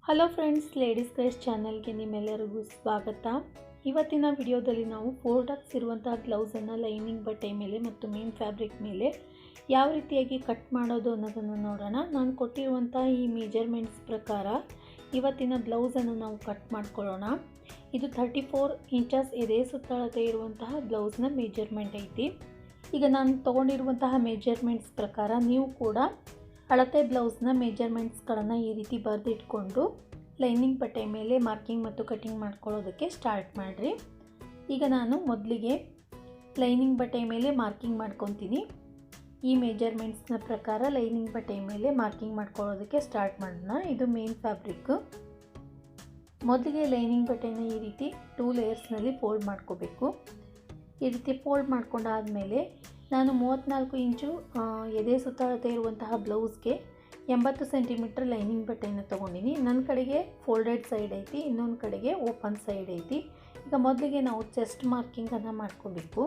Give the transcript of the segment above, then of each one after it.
Hello friends, ladies craze ಚಾನಲ್ಗೆ ನಿಮ್ಮೆಲ್ಲರಿಗೂ ಸ್ವಾಗತ. ಇವತ್ತಿನ ವಿಡಿಯೋದಲ್ಲಿ ನಾವು 4 ಟಕ್ಸ್ ಇರುವಂತಹ ಗ್ಲೌಸನ್ನು ಲೈನಿಂಗ್ ಬಟ್ಟೆ ಮೇಲೆ ಮತ್ತು ಮೇನ್ ಫ್ಯಾಬ್ರಿಕ್ ಮೇಲೆ ಯಾವ ರೀತಿಯಾಗಿ ಕಟ್ ಮಾಡೋದು ಅನ್ನೋದನ್ನು ನೋಡೋಣ. ನಾನು ಕೊಟ್ಟಿರುವಂತಹ ಈ ಮೆಜರ್ಮೆಂಟ್ಸ್ ಪ್ರಕಾರ ಇವತ್ತಿನ ಬ್ಲೌಸನ್ನು ನಾವು ಕಟ್ ಮಾಡ್ಕೊಳ್ಳೋಣ. ಇದು 34 ಇಂಚಸ್ ಎದೆ ಸುತ್ತಳತೆ ಇರುವಂತಹ ಬ್ಲೌಸ್ನ ಮೆಜರ್ಮೆಂಟ್ ಐತಿ. ಈಗ ನಾನು ತೊಗೊಂಡಿರುವಂತಹ ಮೆಜರ್ಮೆಂಟ್ಸ್ ಪ್ರಕಾರ ನೀವು ಕೂಡ ಅಳತೆ ಬ್ಲೌಸ್ನ ಮೆಜರ್ಮೆಂಟ್ಸ್ಗಳನ್ನು ಈ ರೀತಿ ಬರೆದಿಟ್ಕೊಂಡು ಲೈನಿಂಗ್ ಬಟ್ಟೆ ಮೇಲೆ ಮಾರ್ಕಿಂಗ್ ಮತ್ತು ಕಟಿಂಗ್ ಮಾಡ್ಕೊಳ್ಳೋದಕ್ಕೆ ಸ್ಟಾರ್ಟ್ ಮಾಡಿರಿ. ಈಗ ನಾನು ಮೊದಲಿಗೆ ಲೈನಿಂಗ್ ಬಟ್ಟೆ ಮೇಲೆ ಮಾರ್ಕಿಂಗ್ ಮಾಡ್ಕೊತೀನಿ. ಈ ಮೆಜರ್ಮೆಂಟ್ಸ್ನ ಪ್ರಕಾರ ಲೈನಿಂಗ್ ಬಟ್ಟೆ ಮೇಲೆ ಮಾರ್ಕಿಂಗ್ ಮಾಡ್ಕೊಳ್ಳೋದಕ್ಕೆ ಸ್ಟಾರ್ಟ್ ಮಾಡೋಣ. ಇದು ಮೇನ್ ಫ್ಯಾಬ್ರಿಕ್ಕು. ಮೊದಲಿಗೆ ಲೈನಿಂಗ್ ಬಟ್ಟೆನ ಈ ರೀತಿ 2 ಲೇಯರ್ಸ್ನಲ್ಲಿ ಫೋಲ್ಡ್ ಮಾಡ್ಕೋಬೇಕು. ಈ ರೀತಿ ಫೋಲ್ಡ್ ಮಾಡ್ಕೊಂಡಾದಮೇಲೆ ನಾನು 34 ಇಂಚು ಎದೆ ಸುತ್ತಳತೆ ಇರುವಂತಹ ಬ್ಲೌಸ್ಗೆ 80 ಸೆಂಟಿಮೀಟರ್ ಲೈನಿಂಗ್ ಬಟ್ಟೆಯನ್ನು ತೊಗೊಂಡಿನಿ. ನನ್ನ ಕಡೆಗೆ ಫೋಲ್ಡೆಡ್ ಸೈಡ್ ಐತಿ, ಇನ್ನೊಂದು ಕಡೆಗೆ ಓಪನ್ ಸೈಡ್ ಐತಿ. ಈಗ ಮೊದಲಿಗೆ ನಾವು ಚೆಸ್ಟ್ ಮಾರ್ಕಿಂಗನ್ನು ಮಾಡ್ಕೋಬೇಕು.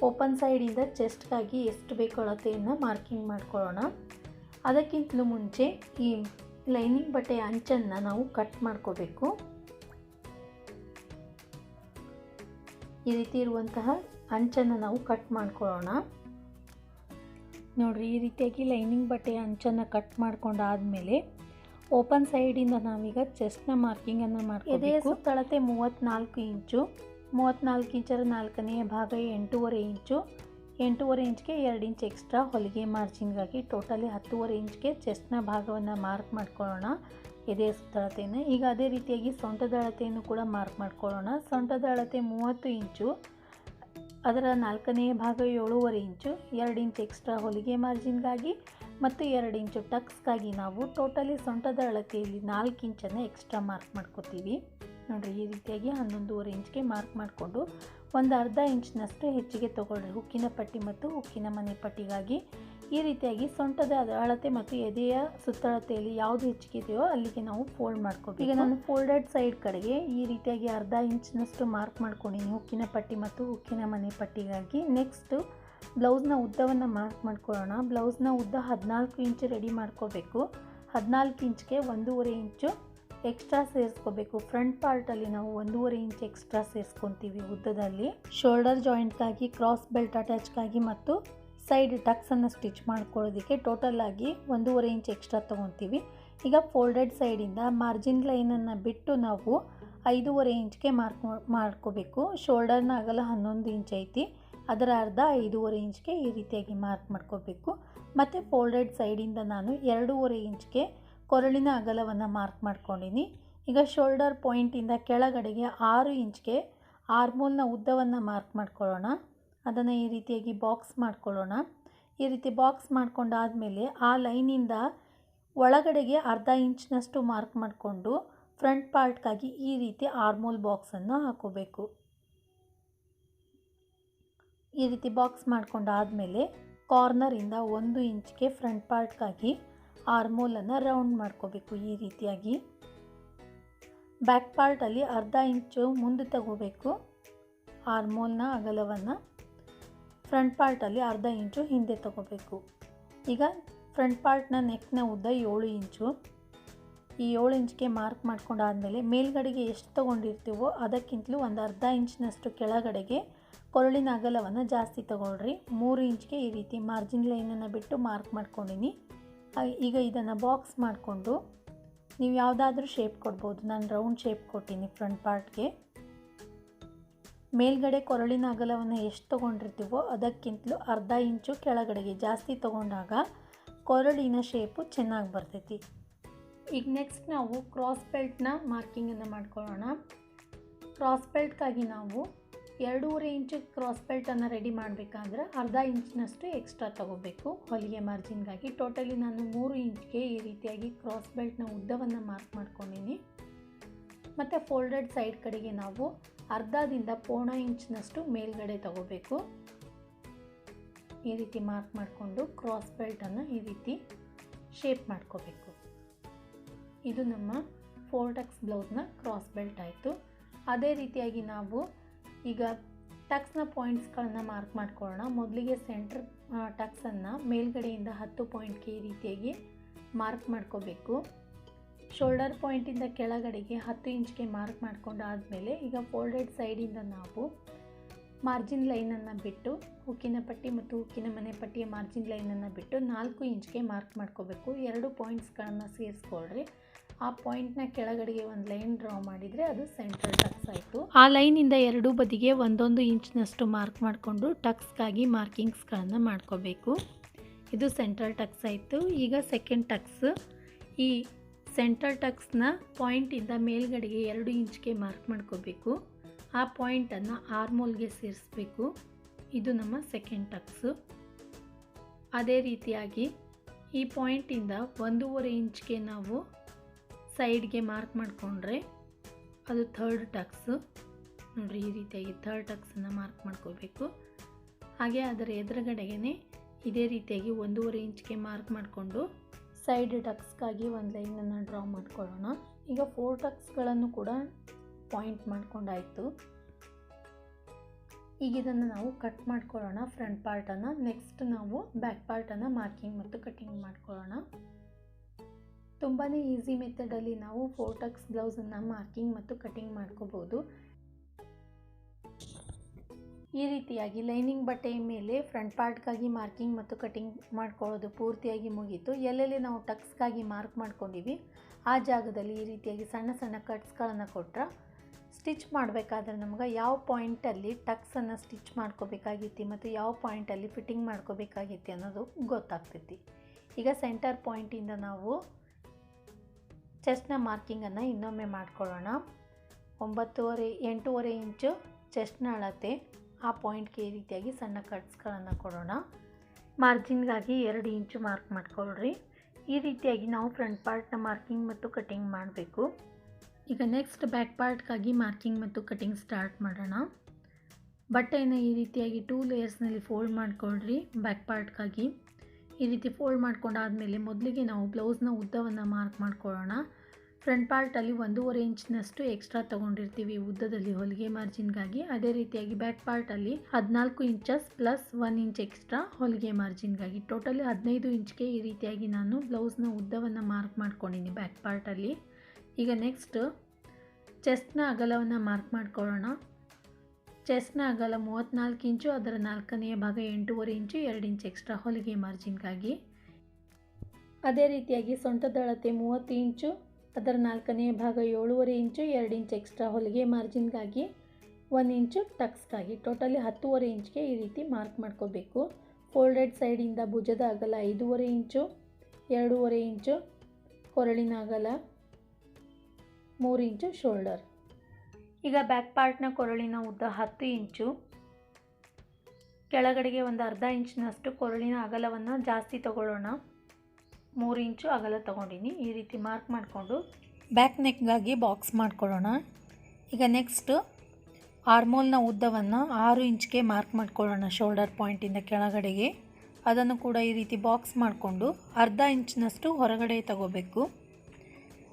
ಓಪನ್ ಸೈಡಿಂದ ಚೆಸ್ಟ್ಗಾಗಿ ಎಷ್ಟು ಬೇಕೋ ಅಳತೆಯನ್ನು ಮಾರ್ಕಿಂಗ್ ಮಾಡ್ಕೊಳ್ಳೋಣ. ಅದಕ್ಕಿಂತಲೂ ಮುಂಚೆ ಈ ಲೈನಿಂಗ್ ಬಟ್ಟೆಯ ಅಂಚನ್ನು ನಾವು ಕಟ್ ಮಾಡ್ಕೋಬೇಕು. ಈ ರೀತಿ ಇರುವಂತಹ ಅಂಚನ್ನು ನಾವು ಕಟ್ ಮಾಡ್ಕೊಳ್ಳೋಣ. ನೋಡಿರಿ, ಈ ರೀತಿಯಾಗಿ ಲೈನಿಂಗ್ ಬಟ್ಟೆಯ ಅಂಚನ್ನು ಕಟ್ ಮಾಡ್ಕೊಂಡಾದಮೇಲೆ ಓಪನ್ ಸೈಡಿಂದ ನಾವೀಗ ಚೆಸ್ಟ್ನ ಮಾರ್ಕಿಂಗನ್ನು ಮಾಡ್ಕೋಬೇಕು. ಎದೆ ಸುತ್ತಳತೆ 34 ಇಂಚು. 34 ಇಂಚರ 4ನೇ ಭಾಗ 8.5 ಇಂಚು. 8.5 ಇಂಚ್ಗೆ 2 ಇಂಚ್ ಎಕ್ಸ್ಟ್ರಾ ಹೊಲಿಗೆ ಮಾರ್ಜಿನ್ಗಾಗಿ ಟೋಟಲಿ 10.5 ಇಂಚ್ಗೆ ಚೆಸ್ಟ್ನ ಭಾಗವನ್ನು ಮಾರ್ಕ್ ಮಾಡ್ಕೊಳ್ಳೋಣ, ಎದೆ ಸುತ್ತಳತೆಯನ್ನು. ಈಗ ಅದೇ ರೀತಿಯಾಗಿ ಸೊಂಟದ ಅಳತೆಯನ್ನು ಕೂಡ ಮಾರ್ಕ್ ಮಾಡ್ಕೊಳ್ಳೋಣ. ಸೊಂಟದ ಅಳತೆ 30 ಇಂಚು, ಅದರ 4ನೇ ಭಾಗ 7.5 ಇಂಚು, 2 ಇಂಚ್ ಎಕ್ಸ್ಟ್ರಾ ಹೊಲಿಗೆ ಮಾರ್ಜಿನ್ಗಾಗಿ ಮತ್ತು 2 ಇಂಚು ಟಕ್ಸ್ಗಾಗಿ ನಾವು ಟೋಟಲಿ ಸೊಂಟದ ಅಳತೆಯಲ್ಲಿ 4 ಇಂಚನ್ನು ಎಕ್ಸ್ಟ್ರಾ ಮಾರ್ಕ್ ಮಾಡ್ಕೋತೀವಿ. ನೋಡಿರಿ, ಈ ರೀತಿಯಾಗಿ 11.5 ಇಂಚ್ಗೆ ಮಾರ್ಕ್ ಮಾಡಿಕೊಂಡು ಒಂದು ಅರ್ಧ ಇಂಚ್ನಷ್ಟು ಹೆಚ್ಚಿಗೆ ತೊಗೊಳ್ರಿ ಹುಕ್ಕಿನ ಪಟ್ಟಿ ಮತ್ತು ಹುಕ್ಕಿನ ಮನೆ ಪಟ್ಟಿಗಾಗಿ. ಈ ರೀತಿಯಾಗಿ ಸೊಂಟದ ಅಳತೆ ಮತ್ತು ಎದೆಯ ಸುತ್ತಳತೆಯಲ್ಲಿ ಯಾವುದು ಹೆಚ್ಚಿಗೆ ಇದೆಯೋ ಅಲ್ಲಿಗೆ ನಾವು ಫೋಲ್ಡ್ ಮಾಡ್ಕೋಬೇಕು. ಈಗ ನಾನು ಫೋಲ್ಡೆಡ್ ಸೈಡ್ ಕಡೆಗೆ ಈ ರೀತಿಯಾಗಿ ಅರ್ಧ ಇಂಚ್ನಷ್ಟು ಮಾರ್ಕ್ ಮಾಡ್ಕೊಂಡಿನಿ ಹುಕ್ಕಿನ ಪಟ್ಟಿ ಮತ್ತು ಹುಕ್ಕಿನ ಮನೆ ಪಟ್ಟಿಗಾಗಿ. ನೆಕ್ಸ್ಟು ಬ್ಲೌಸ್ನ ಉದ್ದವನ್ನು ಮಾರ್ಕ್ ಮಾಡ್ಕೊಳ್ಳೋಣ. ಬ್ಲೌಸ್ನ ಉದ್ದ 14 ಇಂಚು ರೆಡಿ ಮಾಡ್ಕೋಬೇಕು. 14 ಇಂಚ್ಗೆ 1.5 ಇಂಚು ಎಕ್ಸ್ಟ್ರಾ ಸೇರಿಸ್ಕೋಬೇಕು. ಫ್ರಂಟ್ ಪಾರ್ಟಲ್ಲಿ ನಾವು 1.5 ಇಂಚ್ ಎಕ್ಸ್ಟ್ರಾ ಸೇರಿಸ್ಕೊತೀವಿ ಉದ್ದದಲ್ಲಿ. ಶೋಲ್ಡರ್ ಜಾಯಿಂಟ್ಗಾಗಿ, ಕ್ರಾಸ್ ಬೆಲ್ಟ್ ಅಟ್ಯಾಚ್ಗಾಗಿ ಮತ್ತು ಸೈಡ್ ಟಕ್ಸನ್ನು ಸ್ಟಿಚ್ ಮಾಡ್ಕೊಳ್ಳೋದಕ್ಕೆ ಟೋಟಲ್ ಆಗಿ 1.5 ಇಂಚ್ ಎಕ್ಸ್ಟ್ರಾ ತೊಗೊತೀವಿ. ಈಗ ಫೋಲ್ಡೆಡ್ ಸೈಡಿಂದ ಮಾರ್ಜಿನ್ ಲೈನನ್ನು ಬಿಟ್ಟು ನಾವು 5.5 ಇಂಚ್ಗೆ ಮಾಡ್ಕೋಬೇಕು. ಶೋಲ್ಡರ್ನ ಅಗಲ 11 ಇಂಚ್ ಐತಿ, ಅದರ ಅರ್ಧ 5.5 ಇಂಚ್ಗೆ ಈ ರೀತಿಯಾಗಿ ಮಾರ್ಕ್ ಮಾಡ್ಕೋಬೇಕು. ಮತ್ತು ಫೋಲ್ಡೆಡ್ ಸೈಡಿಂದ ನಾನು 2.5 ಇಂಚ್ಗೆ ಕೊರಳಿನ ಅಗಲವನ್ನು ಮಾರ್ಕ್ ಮಾಡ್ಕೊಂಡಿನಿ. ಈಗ ಶೋಲ್ಡರ್ ಪಾಯಿಂಟಿಂದ ಕೆಳಗಡೆಗೆ 6 ಇಂಚ್ಗೆ ಆರ್ಮೋಲ್ನ ಉದ್ದವನ್ನು ಮಾರ್ಕ್ ಮಾಡ್ಕೊಳ್ಳೋಣ. ಅದನ್ನು ಈ ರೀತಿಯಾಗಿ ಬಾಕ್ಸ್ ಮಾಡ್ಕೊಳ್ಳೋಣ. ಈ ರೀತಿ ಬಾಕ್ಸ್ ಮಾಡ್ಕೊಂಡಾದಮೇಲೆ ಆ ಲೈನಿಂದ ಒಳಗಡೆಗೆ ಅರ್ಧ ಇಂಚ್ನಷ್ಟು ಮಾರ್ಕ್ ಮಾಡಿಕೊಂಡು ಫ್ರಂಟ್ ಪಾರ್ಟ್ಗಾಗಿ ಈ ರೀತಿ ಆರ್ಮೋಲ್ ಬಾಕ್ಸನ್ನು ಹಾಕೋಬೇಕು. ಈ ರೀತಿ ಬಾಕ್ಸ್ ಮಾಡ್ಕೊಂಡಾದಮೇಲೆ ಕಾರ್ನರಿಂದ 1 ಇಂಚ್ಗೆ ಫ್ರಂಟ್ ಪಾರ್ಟ್ಗಾಗಿ ಆರ್ಮೋಲನ್ನು ರೌಂಡ್ ಮಾಡ್ಕೋಬೇಕು. ಈ ರೀತಿಯಾಗಿ ಬ್ಯಾಕ್ ಪಾರ್ಟಲ್ಲಿ ಅರ್ಧ ಇಂಚು ಮುಂದೆ ತಗೋಬೇಕು ಆರ್ಮೋಲ್ನ ಅಗಲವನ್ನು. ಫ್ರಂಟ್ ಪಾರ್ಟಲ್ಲಿ ಅರ್ಧ ಇಂಚು ಹಿಂದೆ ತಗೋಬೇಕು. ಈಗ ಫ್ರಂಟ್ ಪಾರ್ಟ್ನ ನೆಕ್ನ ಉದ್ದ 7 ಇಂಚು. ಈ 7 ಇಂಚ್ಗೆ ಮಾರ್ಕ್ ಮಾಡ್ಕೊಂಡಾದಮೇಲೆ ಮೇಲ್ಗಡೆಗೆ ಎಷ್ಟು ತೊಗೊಂಡಿರ್ತೀವೋ ಅದಕ್ಕಿಂತಲೂ ಒಂದು ಅರ್ಧ ಇಂಚ್ನಷ್ಟು ಕೆಳಗಡೆಗೆ ಕೊರಳಿನ ಅಗಲವನ್ನು ಜಾಸ್ತಿ ತಗೊಳ್ರಿ. 3 ಇಂಚ್ಗೆ ಈ ರೀತಿ ಮಾರ್ಜಿನ್ ಲೈನನ್ನು ಬಿಟ್ಟು ಮಾರ್ಕ್ ಮಾಡ್ಕೊಂಡಿನಿ. ಈಗ ಇದನ್ನು ಬಾಕ್ಸ್ ಮಾಡಿಕೊಂಡು ನೀವು ಯಾವುದಾದ್ರೂ ಶೇಪ್ ಕೊಡ್ಬೋದು. ನಾನು ರೌಂಡ್ ಶೇಪ್ ಕೊಟ್ಟೀನಿ ಫ್ರಂಟ್ ಪಾರ್ಟ್ಗೆ. ಮೇಲ್ಗಡೆ ಕೊರಳಿನ ಅಗಲವನ್ನು ಎಷ್ಟು ತೊಗೊಂಡಿರ್ತೀವೋ ಅದಕ್ಕಿಂತಲೂ ಅರ್ಧ ಇಂಚು ಕೆಳಗಡೆಗೆ ಜಾಸ್ತಿ ತೊಗೊಂಡಾಗ ಕೊರಳಿನ ಶೇಪು ಚೆನ್ನಾಗಿ ಬರ್ತೈತಿ. ಈಗ ನೆಕ್ಸ್ಟ್ ನಾವು ಕ್ರಾಸ್ ಬೆಲ್ಟ್ನ ಮಾರ್ಕಿಂಗನ್ನು ಮಾಡ್ಕೊಳ್ಳೋಣ. ಕ್ರಾಸ್ ಬೆಲ್ಟ್ಗಾಗಿ ನಾವು 2.5 ಇಂಚು ಕ್ರಾಸ್ ಬೆಲ್ಟನ್ನು ರೆಡಿ ಮಾಡಬೇಕಾದ್ರೆ ಅರ್ಧ ಇಂಚ್ನಷ್ಟು ಎಕ್ಸ್ಟ್ರಾ ತೊಗೋಬೇಕು ಹೊಲಿಗೆ ಮಾರ್ಜಿನ್ಗಾಗಿ. ಟೋಟಲಿ ನಾನು 3 ಇಂಚ್ಗೆ ಈ ರೀತಿಯಾಗಿ ಕ್ರಾಸ್ ಬೆಲ್ಟ್ನ ಉದ್ದವನ್ನು ಮಾರ್ಕ್ ಮಾಡ್ಕೊಂಡಿನಿ. ಮತ್ತು ಫೋಲ್ಡೆಡ್ ಸೈಡ್ ಕಡೆಗೆ ನಾವು ಅರ್ಧದಿಂದ 1.5 ಇಂಚ್ನಷ್ಟು ಮೇಲ್ಗಡೆ ತಗೋಬೇಕು. ಈ ರೀತಿ ಮಾರ್ಕ್ ಮಾಡಿಕೊಂಡು ಕ್ರಾಸ್ ಬೆಲ್ಟನ್ನು ಈ ರೀತಿ ಶೇಪ್ ಮಾಡ್ಕೋಬೇಕು. ಇದು ನಮ್ಮ 4 ಟಕ್ಸ್ ಬ್ಲೌಸ್ನ ಕ್ರಾಸ್ ಬೆಲ್ಟ್ ಆಯಿತು. ಅದೇ ರೀತಿಯಾಗಿ ನಾವು ಈಗ ಟಕ್ಸ್ನ ಪಾಯಿಂಟ್ಸ್ಗಳನ್ನು ಮಾರ್ಕ್ ಮಾಡ್ಕೊಳ್ಳೋಣ. ಮೊದಲಿಗೆ ಸೆಂಟ್ರ್ ಟಕ್ಸನ್ನು ಮೇಲ್ಗಡೆಯಿಂದ 10 ಪಾಯಿಂಟ್ಗೆ ಈ ರೀತಿಯಾಗಿ ಮಾರ್ಕ್ ಮಾಡ್ಕೋಬೇಕು. ಶೋಲ್ಡರ್ ಪಾಯಿಂಟಿಂದ ಕೆಳಗಡೆಗೆ 10 ಇಂಚ್ಗೆ ಮಾರ್ಕ್ ಮಾಡ್ಕೊಂಡಾದಮೇಲೆ ಈಗ ಫೋಲ್ಡೆಡ್ ಸೈಡಿಂದ ನಾವು ಮಾರ್ಜಿನ್ ಲೈನನ್ನು ಬಿಟ್ಟು ಹುಕ್ಕಿನ ಪಟ್ಟಿ ಮತ್ತು ಹುಕ್ಕಿನ ಮನೆ ಪಟ್ಟಿಯ ಮಾರ್ಜಿನ್ ಲೈನನ್ನು ಬಿಟ್ಟು 4 ಇಂಚ್ಗೆ ಮಾರ್ಕ್ ಮಾಡ್ಕೋಬೇಕು. 2 ಪಾಯಿಂಟ್ಸ್ಗಳನ್ನು ಸೇರಿಸ್ಕೊಳ್ರಿ. ಆ ಪಾಯಿಂಟ್ನ ಕೆಳಗಡೆಗೆ ಒಂದು ಲೈನ್ ಡ್ರಾ ಮಾಡಿದರೆ ಅದು ಸೆಂಟ್ರಲ್ ಟಕ್ಸ್ ಆಯಿತು. ಆ ಲೈನಿಂದ ಎರಡೂ ಬದಿಗೆ 1 ಇಂಚ್ನಷ್ಟು ಮಾರ್ಕ್ ಮಾಡಿಕೊಂಡು ಟಕ್ಸ್ಗಾಗಿ ಮಾರ್ಕಿಂಗ್ಸ್ಗಳನ್ನು ಮಾಡ್ಕೋಬೇಕು. ಇದು ಸೆಂಟ್ರಲ್ ಟಕ್ಸ್ ಆಯಿತು. ಈಗ ಸೆಕೆಂಡ್ ಟಕ್ಸ್, ಈ ಸೆಂಟ್ರಲ್ ಟಕ್ಸ್ನ ಪಾಯಿಂಟಿಂದ ಮೇಲ್ಗಡೆಗೆ 2 ಇಂಚ್ಗೆ ಮಾರ್ಕ್ ಮಾಡ್ಕೋಬೇಕು. ಆ ಪಾಯಿಂಟನ್ನು ಆರ್ಮೋಲ್ಗೆ ಸೇರಿಸಬೇಕು. ಇದು ನಮ್ಮ ಸೆಕೆಂಡ್ ಟಕ್ಸು. ಅದೇ ರೀತಿಯಾಗಿ ಈ ಪಾಯಿಂಟಿಂದ 1.5 ಇಂಚ್ಗೆ ನಾವು ಸೈಡ್ಗೆ ಮಾರ್ಕ್ ಮಾಡಿಕೊಂಡ್ರೆ ಅದು ಥರ್ಡ್ ಟಕ್ಸು. ನೋಡಿರಿ, ಈ ರೀತಿಯಾಗಿ ಥರ್ಡ್ ಟಕ್ಸನ್ನು ಮಾರ್ಕ್ ಮಾಡ್ಕೋಬೇಕು. ಹಾಗೆ ಅದರ ಎದುರುಗಡೆಗೆ ಇದೇ ರೀತಿಯಾಗಿ 1.5 ಇಂಚ್ಗೆ ಮಾರ್ಕ್ ಮಾಡಿಕೊಂಡು ಸೈಡ್ ಟಕ್ಸ್ಗಾಗಿ ಒಂದು ಲೈನನ್ನು ಡ್ರಾ ಮಾಡ್ಕೊಳ್ಳೋಣ. ಈಗ 4 ಟಕ್ಸ್ಗಳನ್ನು ಕೂಡ ಪಾಯಿಂಟ್ ಮಾಡ್ಕೊಂಡಾಯಿತು. ಈಗ ಇದನ್ನು ನಾವು ಕಟ್ ಮಾಡ್ಕೊಳ್ಳೋಣ ಫ್ರಂಟ್ ಪಾರ್ಟನ್ನು. ನೆಕ್ಸ್ಟ್ ನಾವು ಬ್ಯಾಕ್ ಪಾರ್ಟನ್ನು ಮಾರ್ಕಿಂಗ್ ಮತ್ತು ಕಟಿಂಗ್ ಮಾಡ್ಕೊಳ್ಳೋಣ. ತುಂಬಾ ಈಸಿ ಮೆಥಡಲ್ಲಿ ನಾವು 4 ಟಕ್ಸ್ ಬ್ಲೌಸನ್ನು ಮಾರ್ಕಿಂಗ್ ಮತ್ತು ಕಟಿಂಗ್ ಮಾಡ್ಕೋಬೋದು. ಈ ರೀತಿಯಾಗಿ ಲೈನಿಂಗ್ ಬಟ್ಟೆಯ ಮೇಲೆ ಫ್ರಂಟ್ ಪಾರ್ಟ್ಗಾಗಿ ಮಾರ್ಕಿಂಗ್ ಮತ್ತು ಕಟಿಂಗ್ ಮಾಡ್ಕೊಳ್ಳೋದು ಪೂರ್ತಿಯಾಗಿ ಮುಗೀತು. ಎಲ್ಲೆಲ್ಲಿ ನಾವು ಟಕ್ಸ್ಗಾಗಿ ಮಾರ್ಕ್ ಮಾಡ್ಕೊಂಡಿವಿ ಆ ಜಾಗದಲ್ಲಿ ಈ ರೀತಿಯಾಗಿ ಸಣ್ಣ ಸಣ್ಣ ಕಟ್ಸ್ಗಳನ್ನು ಕೊಟ್ಟರೆ ಸ್ಟಿಚ್ ಮಾಡಬೇಕಾದ್ರೆ ನಮ್ಗೆ ಯಾವ ಪಾಯಿಂಟಲ್ಲಿ ಟಕ್ಸನ್ನು ಸ್ಟಿಚ್ ಮಾಡ್ಕೋಬೇಕಾಗಿತ್ತು ಮತ್ತು ಯಾವ ಪಾಯಿಂಟಲ್ಲಿ ಫಿಟ್ಟಿಂಗ್ ಮಾಡ್ಕೋಬೇಕಾಗಿತ್ತು ಅನ್ನೋದು ಗೊತ್ತಾಗ್ತೈತಿ. ಈಗ ಸೆಂಟರ್ ಪಾಯಿಂಟಿಂದ ನಾವು ಚೆಸ್ಟ್ನ ಮಾರ್ಕಿಂಗನ್ನು ಇನ್ನೊಮ್ಮೆ ಮಾಡ್ಕೊಳ್ಳೋಣ. 8.5 ಇಂಚು ಚೆಸ್ಟ್ನ ಅಳತೆ. ಆ ಪಾಯಿಂಟ್ಗೆ ಈ ರೀತಿಯಾಗಿ ಸಣ್ಣ ಕಟ್ಸ್ಗಳನ್ನು ಕೊಡೋಣ. ಮಾರ್ಜಿನ್ಗಾಗಿ 2 ಇಂಚು ಮಾರ್ಕ್ ಮಾಡ್ಕೊಳ್ರಿ. ಈ ರೀತಿಯಾಗಿ ನಾವು ಫ್ರಂಟ್ ಪಾರ್ಟ್ನ ಮಾರ್ಕಿಂಗ್ ಮತ್ತು ಕಟಿಂಗ್ ಮಾಡಬೇಕು. ಈಗ ನೆಕ್ಸ್ಟ್ ಬ್ಯಾಕ್ ಪಾರ್ಟ್ಗಾಗಿ ಮಾರ್ಕಿಂಗ್ ಮತ್ತು ಕಟಿಂಗ್ ಸ್ಟಾರ್ಟ್ ಮಾಡೋಣ. ಬಟ್ಟೆಯನ್ನು ಈ ರೀತಿಯಾಗಿ 2 ಲೇಯರ್ಸ್ನಲ್ಲಿ ಫೋಲ್ಡ್ ಮಾಡ್ಕೊಳ್ರಿ. ಬ್ಯಾಕ್ ಪಾರ್ಟ್ಗಾಗಿ ಈ ರೀತಿ ಫೋಲ್ಡ್ ಮಾಡ್ಕೊಂಡಾದಮೇಲೆ ಮೊದಲಿಗೆ ನಾವು ಬ್ಲೌಸ್ನ ಉದ್ದವನ್ನು ಮಾರ್ಕ್ ಮಾಡ್ಕೊಳ್ಳೋಣ. ಫ್ರಂಟ್ ಪಾರ್ಟಲ್ಲಿ 1.5 ಇಂಚ್ನಷ್ಟು ಎಕ್ಸ್ಟ್ರಾ ತೊಗೊಂಡಿರ್ತೀವಿ ಉದ್ದದಲ್ಲಿ ಹೊಲಿಗೆ ಮಾರ್ಜಿನ್ಗಾಗಿ. ಅದೇ ರೀತಿಯಾಗಿ ಬ್ಯಾಕ್ ಪಾರ್ಟಲ್ಲಿ 14 ಇಂಚಸ್ ಪ್ಲಸ್ 1 ಇಂಚ್ ಎಕ್ಸ್ಟ್ರಾ ಹೊಲಿಗೆ ಮಾರ್ಜಿನ್ಗಾಗಿ. ಟೋಟಲಿ 15 ಇಂಚ್ಗೆ ಈ ರೀತಿಯಾಗಿ ನಾನು ಬ್ಲೌಸ್ನ ಉದ್ದವನ್ನು ಮಾರ್ಕ್ ಮಾಡ್ಕೊಂಡಿನಿ ಬ್ಯಾಕ್ ಪಾರ್ಟಲ್ಲಿ. ಈಗ ನೆಕ್ಸ್ಟ್ ಚೆಸ್ಟ್ನ ಅಗಲವನ್ನು ಮಾರ್ಕ್ ಮಾಡ್ಕೊಳ್ಳೋಣ. ಚೆಸ್ಟ್ನ ಅಗಲ 34 ಇಂಚು, ಅದರ 4ನೇ ಭಾಗ 8.5 ಇಂಚು, 2 ಇಂಚ್ ಎಕ್ಸ್ಟ್ರಾ ಹೊಲಿಗೆ ಮಾರ್ಜಿನ್ಗಾಗಿ. ಅದೇ ರೀತಿಯಾಗಿ ಸೊಂಟದ ಅಳತೆ 30 ಇಂಚು, ಅದರ 4ನೇ ಭಾಗ 7.5 ಇಂಚು, 2 ಇಂಚ್ ಎಕ್ಸ್ಟ್ರಾ ಹೊಲಿಗೆ ಮಾರ್ಜಿನ್ಗಾಗಿ, 1 ಇಂಚು ಟಕ್ಸ್ಗಾಗಿ. ಟೋಟಲಿ 10.5 ಇಂಚ್ಗೆ ಈ ರೀತಿ ಮಾರ್ಕ್ ಮಾಡ್ಕೋಬೇಕು. ಫೋಲ್ಡೆಡ್ ಸೈಡಿಂದ ಭುಜದ ಅಗಲ 5.5 ಇಂಚು, 2.5 ಇಂಚು ಕೊರಳಿನ ಅಗಲ, 3 ಇಂಚು ಶೋಲ್ಡರ್. ಈಗ ಬ್ಯಾಕ್ ಪಾರ್ಟ್ನ ಕೊರಳಿನ ಉದ್ದ 10 ಇಂಚು. ಕೆಳಗಡೆಗೆ ಒಂದು ಅರ್ಧ ಇಂಚಿನಷ್ಟು ಕೊರಳಿನ ಅಗಲವನ್ನು ಜಾಸ್ತಿ ತಗೊಳ್ಳೋಣ. 3 ಇಂಚು ಅಗಲ ತಗೊಂಡಿನಿ. ಈ ರೀತಿ ಮಾರ್ಕ್ ಮಾಡಿಕೊಂಡು ಬ್ಯಾಕ್ ನೆಕ್ಗಾಗಿ ಬಾಕ್ಸ್ ಮಾಡ್ಕೊಳ್ಳೋಣ. ಈಗ ನೆಕ್ಸ್ಟ್ ಆರ್ಮೋಲ್ನ ಉದ್ದವನ್ನು 6 ಇಂಚ್ಗೆ ಮಾರ್ಕ್ ಮಾಡ್ಕೊಳ್ಳೋಣ. ಶೋಲ್ಡರ್ ಪಾಯಿಂಟಿಂದ ಕೆಳಗಡೆಗೆ ಅದನ್ನು ಕೂಡ ಈ ರೀತಿ ಬಾಕ್ಸ್ ಮಾಡಿಕೊಂಡು ಅರ್ಧ ಇಂಚಿನಷ್ಟು ಹೊರಗಡೆ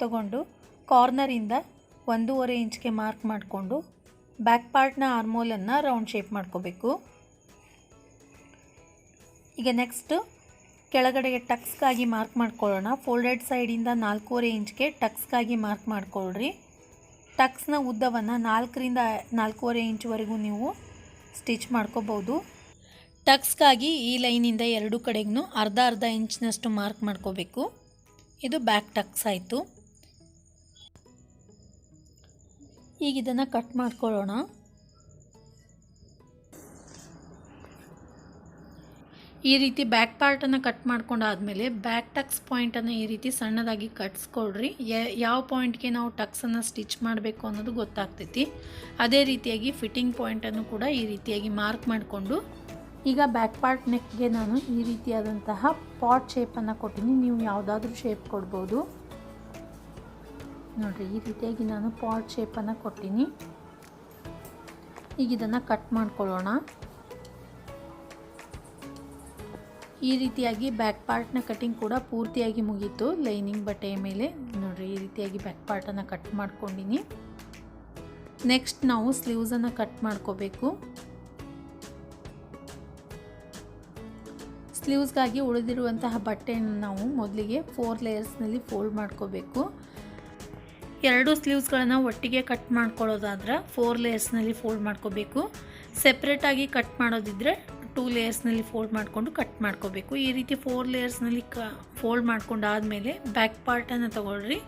ತಗೊಂಡು ಕಾರ್ನರಿಂದ 1.5 ಇಂಚ್ಗೆ ಮಾರ್ಕ್ ಮಾಡಿಕೊಂಡು ಬ್ಯಾಕ್ ಪಾರ್ಟ್ನ ಆರ್ಮೋಲನ್ನು ರೌಂಡ್ ಶೇಪ್ ಮಾಡ್ಕೋಬೇಕು. ಈಗ ನೆಕ್ಸ್ಟ್ ಕೆಳಗಡೆಗೆ ಟಕ್ಸ್ಗಾಗಿ ಮಾರ್ಕ್ ಮಾಡ್ಕೊಳ್ಳೋಣ. ಫೋಲ್ಡೆಡ್ ಸೈಡಿಂದ 4.5 ಇಂಚ್ಗೆ ಟಕ್ಸ್ಗಾಗಿ ಮಾರ್ಕ್ ಮಾಡ್ಕೊಳ್ರಿ. ಟಕ್ಸ್ನ ಉದ್ದವನ್ನು 4ರಿಂದ 4.5 ಇಂಚ್ವರೆಗೂ ನೀವು ಸ್ಟಿಚ್ ಮಾಡ್ಕೋಬೋದು. ಟಕ್ಸ್ಗಾಗಿ ಈ ಲೈನಿಂದ ಎರಡು ಕಡೆಗೂ ಅರ್ಧ ಇಂಚ್ನಷ್ಟು ಮಾರ್ಕ್ ಮಾಡ್ಕೋಬೇಕು. ಇದು ಬ್ಯಾಕ್ ಟಕ್ಸ್ ಆಯಿತು. ಈಗ ಇದನ್ನು ಕಟ್ ಮಾಡ್ಕೊಳ್ಳೋಣ. ಈ ರೀತಿ ಬ್ಯಾಕ್ ಪಾರ್ಟನ್ನು ಕಟ್ ಮಾಡ್ಕೊಂಡಾದಮೇಲೆ ಬ್ಯಾಕ್ ಟಕ್ಸ್ ಪಾಯಿಂಟನ್ನು ಈ ರೀತಿ ಸಣ್ಣದಾಗಿ ಕಟ್ಸ್ಕೊಳ್ರಿ. ಯಾವ ಪಾಯಿಂಟ್ಗೆ ನಾವು ಟಕ್ಸನ್ನು ಸ್ಟಿಚ್ ಮಾಡಬೇಕು ಅನ್ನೋದು ಗೊತ್ತಾಗ್ತೈತಿ. ಅದೇ ರೀತಿಯಾಗಿ ಫಿಟ್ಟಿಂಗ್ ಪಾಯಿಂಟನ್ನು ಕೂಡ ಈ ರೀತಿಯಾಗಿ ಮಾರ್ಕ್ ಮಾಡಿಕೊಂಡು ಈಗ ಬ್ಯಾಕ್ ಪಾರ್ಟ್ ನೆಕ್ಗೆ ನಾನು ಈ ರೀತಿಯಾದಂತಹ ಪಾಟ್ ಶೇಪನ್ನು ಕೊಟ್ಟಿನಿ. ನೀವು ಯಾವುದಾದ್ರೂ ಶೇಪ್ ಕೊಡ್ಬೋದು. ನೋಡಿರಿ, ಈ ರೀತಿಯಾಗಿ ನಾನು ಪಾಟ್ ಶೇಪನ್ನು ಕೊಟ್ಟಿನಿ. ಈಗ ಇದನ್ನು ಕಟ್ ಮಾಡ್ಕೊಳ್ಳೋಣ. ಈ ರೀತಿಯಾಗಿ ಬ್ಯಾಕ್ ಪಾರ್ಟ್ನ ಕಟಿಂಗ್ ಕೂಡ ಪೂರ್ತಿಯಾಗಿ ಮುಗೀತು. ಲೈನಿಂಗ್ ಬಟ್ಟೆಯ ಮೇಲೆ ನೋಡಿರಿ, ಈ ರೀತಿಯಾಗಿ ಬ್ಯಾಕ್ ಪಾರ್ಟನ್ನು ಕಟ್ ಮಾಡ್ಕೊಂಡಿನಿ. ನೆಕ್ಸ್ಟ್ ನಾವು ಸ್ಲೀವ್ಸನ್ನು ಕಟ್ ಮಾಡ್ಕೋಬೇಕು. ಸ್ಲೀವ್ಸ್ಗಾಗಿ ಉಳಿದಿರುವಂತಹ ಬಟ್ಟೆಯನ್ನು ನಾವು ಮೊದಲಿಗೆ 4 ಲೇಯರ್ಸ್ನಲ್ಲಿ ಫೋಲ್ಡ್ ಮಾಡ್ಕೋಬೇಕು. ಎರಡು ಸ್ಲೀವ್ಸ್ಗಳನ್ನು ಒಟ್ಟಿಗೆ ಕಟ್ ಮಾಡ್ಕೊಳ್ಳೋದಾದ್ರೆ 4 ಲೇಯರ್ಸ್ನಲ್ಲಿ ಫೋಲ್ಡ್ ಮಾಡ್ಕೋಬೇಕು. ಸೆಪ್ರೇಟಾಗಿ ಕಟ್ ಮಾಡೋದಿದ್ದರೆ 2 ಲೇಯರ್ಸ್ನಲ್ಲಿ ಫೋಲ್ಡ್ ಮಾಡಿಕೊಂಡು ಕಟ್ ಮಾಡ್ಕೋಬೇಕು. ಈ ರೀತಿ 4 ಲೇಯರ್ಸ್ನಲ್ಲಿ ಫೋಲ್ಡ್ ಮಾಡ್ಕೊಂಡಾದಮೇಲೆ ಬ್ಯಾಕ್ ಪಾರ್ಟನ್ನು ತಗೊಳ್ರಿ.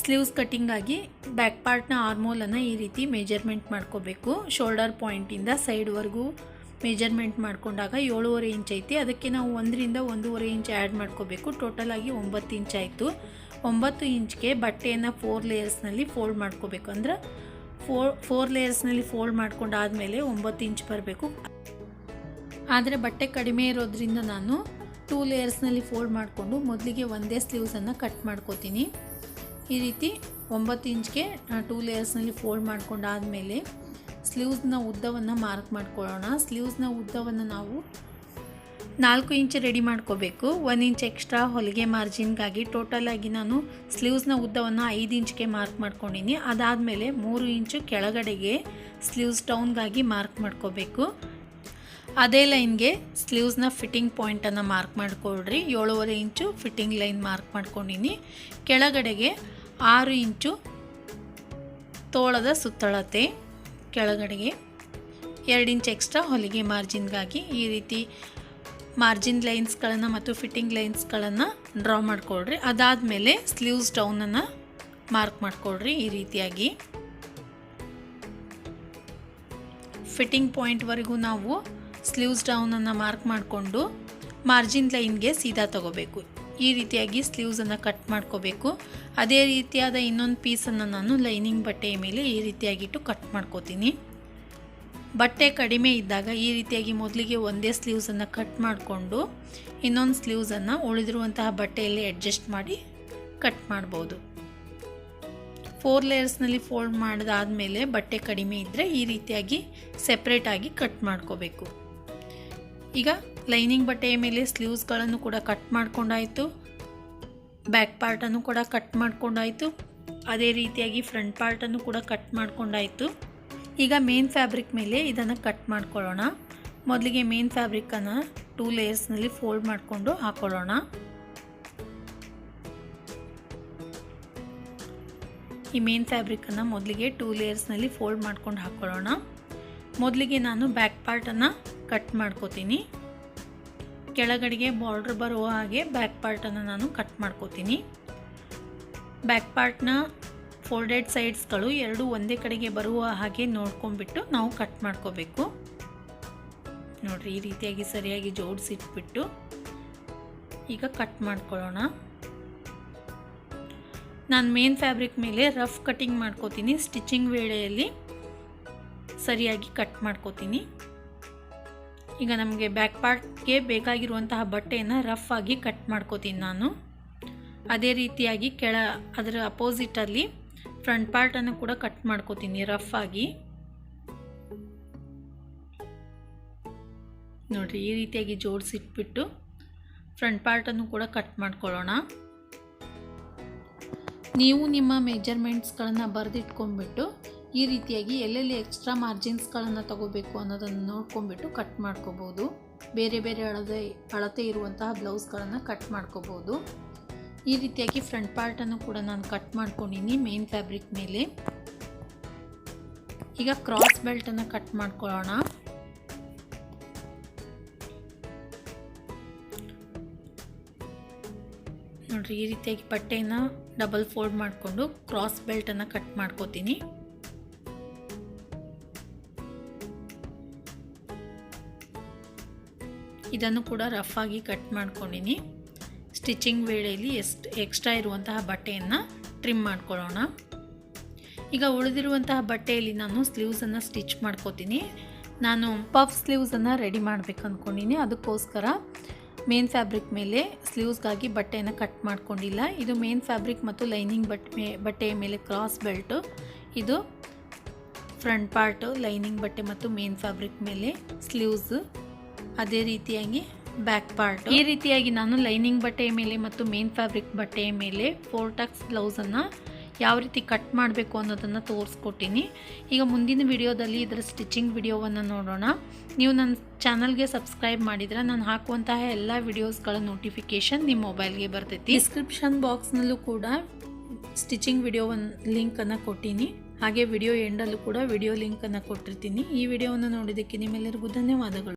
ಸ್ಲೀವ್ಸ್ ಕಟ್ಟಿಂಗಾಗಿ ಬ್ಯಾಕ್ ಪಾರ್ಟ್ನ ಆರ್ಮೋಲನ್ನು ಈ ರೀತಿ ಮೆಜರ್ಮೆಂಟ್ ಮಾಡ್ಕೋಬೇಕು. ಶೋಲ್ಡರ್ ಪಾಯಿಂಟಿಂದ ಸೈಡ್ವರೆಗೂ ಮೆಜರ್ಮೆಂಟ್ ಮಾಡ್ಕೊಂಡಾಗ 7.5 ಇಂಚ್ ಐತಿ. ಅದಕ್ಕೆ ನಾವು 1 ರಿಂದ 1.5 ಇಂಚ್ ಆ್ಯಡ್ ಮಾಡ್ಕೋಬೇಕು. ಟೋಟಲ್ ಆಗಿ 9 ಇಂಚ್ ಆಯಿತು. 9 ಇಂಚ್ಗೆ ಬಟ್ಟೆಯನ್ನು 4 ಲೇಯರ್ಸ್ನಲ್ಲಿ ಫೋಲ್ಡ್ ಮಾಡ್ಕೋಬೇಕು. ಅಂದ್ರೆ 4 ಲೇಯರ್ಸ್ನಲ್ಲಿ ಫೋಲ್ಡ್ ಮಾಡ್ಕೊಂಡಾದಮೇಲೆ 9 ಇಂಚ್ ಬರಬೇಕು. ಆದರೆ ಬಟ್ಟೆ ಕಡಿಮೆ ಇರೋದ್ರಿಂದ ನಾನು 2 ಲೇಯರ್ಸ್ನಲ್ಲಿ ಫೋಲ್ಡ್ ಮಾಡಿಕೊಂಡು ಮೊದಲಿಗೆ ಒಂದೇ ಸ್ಲೀವ್ಸನ್ನು ಕಟ್ ಮಾಡ್ಕೋತೀನಿ. ಈ ರೀತಿ 9 ಇಂಚ್ಗೆ 2 ಲೇಯರ್ಸ್ನಲ್ಲಿ ಫೋಲ್ಡ್ ಮಾಡ್ಕೊಂಡಾದಮೇಲೆ ಸ್ಲೀವ್ಸ್ನ ಉದ್ದವನ್ನು ಮಾರ್ಕ್ ಮಾಡ್ಕೊಳ್ಳೋಣ. ಸ್ಲೀವ್ಸ್ನ ಉದ್ದವನ್ನು ನಾವು 4 ಇಂಚ್ ರೆಡಿ ಮಾಡ್ಕೋಬೇಕು. 1 ಇಂಚ್ ಎಕ್ಸ್ಟ್ರಾ ಹೊಲಿಗೆ ಮಾರ್ಜಿನ್ಗಾಗಿ ಟೋಟಲಾಗಿ ನಾನು ಸ್ಲೀವ್ಸ್ನ ಉದ್ದವನ್ನು 5 ಇಂಚ್ಗೆ ಮಾರ್ಕ್ ಮಾಡ್ಕೊಂಡಿನಿ. ಅದಾದಮೇಲೆ 3 ಇಂಚು ಕೆಳಗಡೆಗೆ ಸ್ಲೀವ್ಸ್ ಡೌನ್ಗಾಗಿ ಮಾರ್ಕ್ ಮಾಡ್ಕೋಬೇಕು. ಅದೇ ಲೈನ್ಗೆ ಸ್ಲೀವ್ಸ್ನ ಫಿಟ್ಟಿಂಗ್ ಪಾಯಿಂಟನ್ನು ಮಾರ್ಕ್ ಮಾಡ್ಕೊಳ್ರಿ. 7.5 ಇಂಚು ಫಿಟ್ಟಿಂಗ್ ಲೈನ್ ಮಾರ್ಕ್ ಮಾಡ್ಕೊಂಡಿನಿ. ಕೆಳಗಡೆಗೆ 6 ಇಂಚು ತೋಳದ ಸುತ್ತಳತೆ, ಕೆಳಗಡೆಗೆ 2 ಇಂಚ್ ಎಕ್ಸ್ಟ್ರಾ ಹೊಲಿಗೆ ಮಾರ್ಜಿನ್ಗಾಗಿ ಈ ರೀತಿ ಮಾರ್ಜಿನ್ ಲೈನ್ಸ್ಗಳನ್ನು ಮತ್ತು ಫಿಟ್ಟಿಂಗ್ ಲೈನ್ಸ್ಗಳನ್ನು ಡ್ರಾ ಮಾಡ್ಕೊಳ್ರಿ. ಅದಾದಮೇಲೆ ಸ್ಲೀವ್ಸ್ ಡೌನನ್ನು ಮಾರ್ಕ್ ಮಾಡ್ಕೊಳ್ರಿ. ಈ ರೀತಿಯಾಗಿ ಫಿಟ್ಟಿಂಗ್ ಪಾಯಿಂಟ್ವರೆಗೂ ನಾವು ಸ್ಲೀವ್ಸ್ ಡೌನನ್ನು ಮಾರ್ಕ್ ಮಾಡಿಕೊಂಡು ಮಾರ್ಜಿನ್ ಲೈನ್ಗೆ ಸೀದಾ ತಗೋಬೇಕು. ಈ ರೀತಿಯಾಗಿ ಸ್ಲೀವ್ಸನ್ನು ಕಟ್ ಮಾಡ್ಕೋಬೇಕು. ಅದೇ ರೀತಿಯಾದ ಇನ್ನೊಂದು ಪೀಸನ್ನು ನಾನು ಲೈನಿಂಗ್ ಬಟ್ಟೆಯ ಮೇಲೆ ಈ ರೀತಿಯಾಗಿಟ್ಟು ಕಟ್ ಮಾಡ್ಕೋತೀನಿ. ಬಟ್ಟೆ ಕಡಿಮೆ ಇದ್ದಾಗ ಈ ರೀತಿಯಾಗಿ ಮೊದಲಿಗೆ ಒಂದೇ ಸ್ಲೀವ್ಸನ್ನು ಕಟ್ ಮಾಡಿಕೊಂಡು ಇನ್ನೊಂದು ಸ್ಲೀವ್ಸನ್ನು ಉಳಿದಿರುವಂತಹ ಬಟ್ಟೆಯಲ್ಲಿ ಅಡ್ಜಸ್ಟ್ ಮಾಡಿ ಕಟ್ ಮಾಡ್ಬೋದು. 4 ಲೇಯರ್ಸ್ನಲ್ಲಿ ಫೋಲ್ಡ್ ಮಾಡಿದಾದಮೇಲೆ ಬಟ್ಟೆ ಕಡಿಮೆ ಇದ್ದರೆ ಈ ರೀತಿಯಾಗಿ ಸೆಪ್ರೇಟಾಗಿ ಕಟ್ ಮಾಡ್ಕೋಬೇಕು. ಈಗ ಲೈನಿಂಗ್ ಬಟ್ಟೆಯ ಮೇಲೆ ಸ್ಲೀವ್ಸ್ಗಳನ್ನು ಕೂಡ ಕಟ್ ಮಾಡ್ಕೊಂಡಾಯಿತು. ಬ್ಯಾಕ್ ಪಾರ್ಟನ್ನು ಕೂಡ ಕಟ್ ಮಾಡ್ಕೊಂಡಾಯಿತು. ಅದೇ ರೀತಿಯಾಗಿ ಫ್ರಂಟ್ ಪಾರ್ಟನ್ನು ಕೂಡ ಕಟ್ ಮಾಡ್ಕೊಂಡಾಯಿತು. ಈಗ ಮೇನ್ ಫ್ಯಾಬ್ರಿಕ್ ಮೇಲೆ ಇದನ್ನು ಕಟ್ ಮಾಡ್ಕೊಳ್ಳೋಣ. ಮೊದಲಿಗೆ ಮೇನ್ ಫ್ಯಾಬ್ರಿಕನ್ನು 2 ಲೇಯರ್ಸ್ನಲ್ಲಿ ಫೋಲ್ಡ್ ಮಾಡಿಕೊಂಡು ಹಾಕೊಳ್ಳೋಣ. ಈ ಮೇನ್ ಫ್ಯಾಬ್ರಿಕನ್ನು ಮೊದಲಿಗೆ 2 ಲೇಯರ್ಸ್ನಲ್ಲಿ ಫೋಲ್ಡ್ ಮಾಡ್ಕೊಂಡು ಹಾಕೊಳ್ಳೋಣ. ಮೊದಲಿಗೆ ನಾನು ಬ್ಯಾಕ್ ಪಾರ್ಟನ್ನು ಕಟ್ ಮಾಡ್ಕೋತೀನಿ. ಕೆಳಗಡೆಗೆ ಬಾರ್ಡರ್ ಬರುವ ಹಾಗೆ ಬ್ಯಾಕ್ ಪಾರ್ಟನ್ನು ನಾನು ಕಟ್ ಮಾಡ್ಕೋತೀನಿ. ಬ್ಯಾಕ್ ಪಾರ್ಟ್ನ ಫೋಲ್ಡೆಡ್ ಸೈಡ್ಸ್ಗಳು ಎರಡು ಒಂದೇ ಕಡೆಗೆ ಬರುವ ಹಾಗೆ ನೋಡ್ಕೊಂಡ್ಬಿಟ್ಟು ನಾವು ಕಟ್ ಮಾಡ್ಕೋಬೇಕು. ನೋಡಿರಿ, ಈ ರೀತಿಯಾಗಿ ಸರಿಯಾಗಿ ಜೋಡಿಸಿಟ್ಬಿಟ್ಟು ಈಗ ಕಟ್ ಮಾಡ್ಕೊಳ್ಳೋಣ. ನಾನು ಮೇನ್ ಫ್ಯಾಬ್ರಿಕ್ ಮೇಲೆ ರಫ್ ಕಟಿಂಗ್ ಮಾಡ್ಕೋತೀನಿ. ಸ್ಟಿಚಿಂಗ್ ವೇಳೆಯಲ್ಲಿ ಸರಿಯಾಗಿ ಕಟ್ ಮಾಡ್ಕೋತೀನಿ. ಈಗ ನಮಗೆ ಬ್ಯಾಕ್ ಪಾರ್ಟ್ಗೆ ಬೇಕಾಗಿರುವಂತಹ ಬಟ್ಟೆಯನ್ನು ರಫ್ ಆಗಿ ಕಟ್ ಮಾಡ್ಕೋತೀನಿ ನಾನು. ಅದೇ ರೀತಿಯಾಗಿ ಅದರ ಅಪೋಸಿಟಲ್ಲಿ ಫ್ರಂಟ್ ಪಾರ್ಟನ್ನು ಕೂಡ ಕಟ್ ಮಾಡ್ಕೋತೀನಿ ರಫ್ ಆಗಿ. ನೋಡಿರಿ, ಈ ರೀತಿಯಾಗಿ ಜೋಡಿಸಿಟ್ಬಿಟ್ಟು ಫ್ರಂಟ್ ಪಾರ್ಟನ್ನು ಕೂಡ ಕಟ್ ಮಾಡ್ಕೊಳ್ಳೋಣ. ನೀವು ನಿಮ್ಮ ಮೆಜರ್ಮೆಂಟ್ಸ್ಗಳನ್ನು ಬರೆದಿಟ್ಕೊಂಡ್ಬಿಟ್ಟು ಈ ರೀತಿಯಾಗಿ ಎಲ್ಲೆಲ್ಲಿ ಎಕ್ಸ್ಟ್ರಾ ಮಾರ್ಜಿನ್ಸ್ಗಳನ್ನು ತಗೋಬೇಕು ಅನ್ನೋದನ್ನು ನೋಡ್ಕೊಂಡ್ಬಿಟ್ಟು ಕಟ್ ಮಾಡ್ಕೋಬೋದು. ಬೇರೆ ಬೇರೆ ಅಳತೆ ಇರುವಂತಹ ಬ್ಲೌಸ್ಗಳನ್ನು ಕಟ್ ಮಾಡ್ಕೋಬೋದು. ಈ ರೀತಿಯಾಗಿ ಫ್ರಂಟ್ ಪಾರ್ಟನ್ನು ಕೂಡ ನಾನು ಕಟ್ ಮಾಡ್ಕೊಂಡಿನಿ ಮೇನ್ ಫ್ಯಾಬ್ರಿಕ್ ಮೇಲೆ. ಈಗ ಕ್ರಾಸ್ ಬೆಲ್ಟನ್ನು ಕಟ್ ಮಾಡ್ಕೊಳ್ಳೋಣ. ನೋಡಿರಿ, ಈ ರೀತಿಯಾಗಿ ಬಟ್ಟೆಯನ್ನು ಡಬಲ್ ಫೋಲ್ಡ್ ಮಾಡಿಕೊಂಡು ಕ್ರಾಸ್ ಬೆಲ್ಟನ್ನು ಕಟ್ ಮಾಡ್ಕೋತೀನಿ. ಇದನ್ನು ಕೂಡ ರಫ್ ಆಗಿ ಕಟ್ ಮಾಡ್ಕೊಂಡಿನಿ. ಸ್ಟಿಚಿಂಗ್ ವೇಳೆಯಲ್ಲಿ ಎಕ್ಸ್ಟ್ರಾ ಇರುವಂತಹ ಬಟ್ಟೆಯನ್ನು ಟ್ರಿಮ್ ಮಾಡ್ಕೊಳ್ಳೋಣ. ಈಗ ಉಳಿದಿರುವಂತಹ ಬಟ್ಟೆಯಲ್ಲಿ ನಾನು ಸ್ಲೀವ್ಸನ್ನು ಸ್ಟಿಚ್ ಮಾಡ್ಕೋತೀನಿ. ನಾನು ಪಫ್ ಸ್ಲೀವ್ಸನ್ನು ರೆಡಿ ಮಾಡಬೇಕು ಅಂದ್ಕೊಂಡಿನಿ. ಅದಕ್ಕೋಸ್ಕರ ಮೇನ್ ಫ್ಯಾಬ್ರಿಕ್ ಮೇಲೆ ಸ್ಲೀವ್ಸ್ಗಾಗಿ ಬಟ್ಟೆಯನ್ನು ಕಟ್ ಮಾಡ್ಕೊಂಡಿಲ್ಲ. ಇದು ಮೇನ್ ಫ್ಯಾಬ್ರಿಕ್ ಮತ್ತು ಲೈನಿಂಗ್ ಬಟ್ಟೆಯ ಮೇಲೆ ಕ್ರಾಸ್ ಬೆಲ್ಟು. ಇದು ಫ್ರಂಟ್ ಪಾರ್ಟು, ಲೈನಿಂಗ್ ಬಟ್ಟೆ ಮತ್ತು ಮೇನ್ ಫ್ಯಾಬ್ರಿಕ್ ಮೇಲೆ ಸ್ಲೀವ್ಸ್. ಅದೇ ರೀತಿಯಾಗಿ ಬ್ಯಾಕ್ ಪಾರ್ಟ್. ಈ ರೀತಿಯಾಗಿ ನಾನು ಲೈನಿಂಗ್ ಬಟ್ಟೆಯ ಮೇಲೆ ಮತ್ತು ಮೇನ್ ಫ್ಯಾಬ್ರಿಕ್ ಬಟ್ಟೆಯ ಮೇಲೆ 4 ಟಕ್ಸ್ ಬ್ಲೌಸನ್ನು ಯಾವ ರೀತಿ ಕಟ್ ಮಾಡಬೇಕು ಅನ್ನೋದನ್ನು ತೋರಿಸ್ಕೊಟ್ಟಿನಿ. ಈಗ ಮುಂದಿನ ವಿಡಿಯೋದಲ್ಲಿ ಇದರ ಸ್ಟಿಚಿಂಗ್ ವಿಡಿಯೋವನ್ನು ನೋಡೋಣ. ನೀವು ನನ್ನ ಚಾನಲ್ಗೆ ಸಬ್ಸ್ಕ್ರೈಬ್ ಮಾಡಿದರೆ ನಾನು ಹಾಕುವಂತಹ ಎಲ್ಲ ವಿಡಿಯೋಸ್ಗಳ ನೋಟಿಫಿಕೇಷನ್ ನಿಮ್ಮ ಮೊಬೈಲ್ಗೆ ಬರ್ತೈತಿ. ಡಿಸ್ಕ್ರಿಪ್ಷನ್ ಬಾಕ್ಸ್ನಲ್ಲೂ ಕೂಡ ಸ್ಟಿಚಿಂಗ್ ವಿಡಿಯೋವನ್ನು ಲಿಂಕನ್ನು ಕೊಟ್ಟೀನಿ. ಹಾಗೆ ವಿಡಿಯೋ ಎಂಡಲ್ಲೂ ಕೂಡ ವಿಡಿಯೋ ಲಿಂಕನ್ನು ಕೊಟ್ಟಿರ್ತೀನಿ. ಈ ವಿಡಿಯೋವನ್ನು ನೋಡಿದ್ದಕ್ಕೆ ನಿಮ್ಮೆಲ್ಲರಿಗೂ ಧನ್ಯವಾದಗಳು.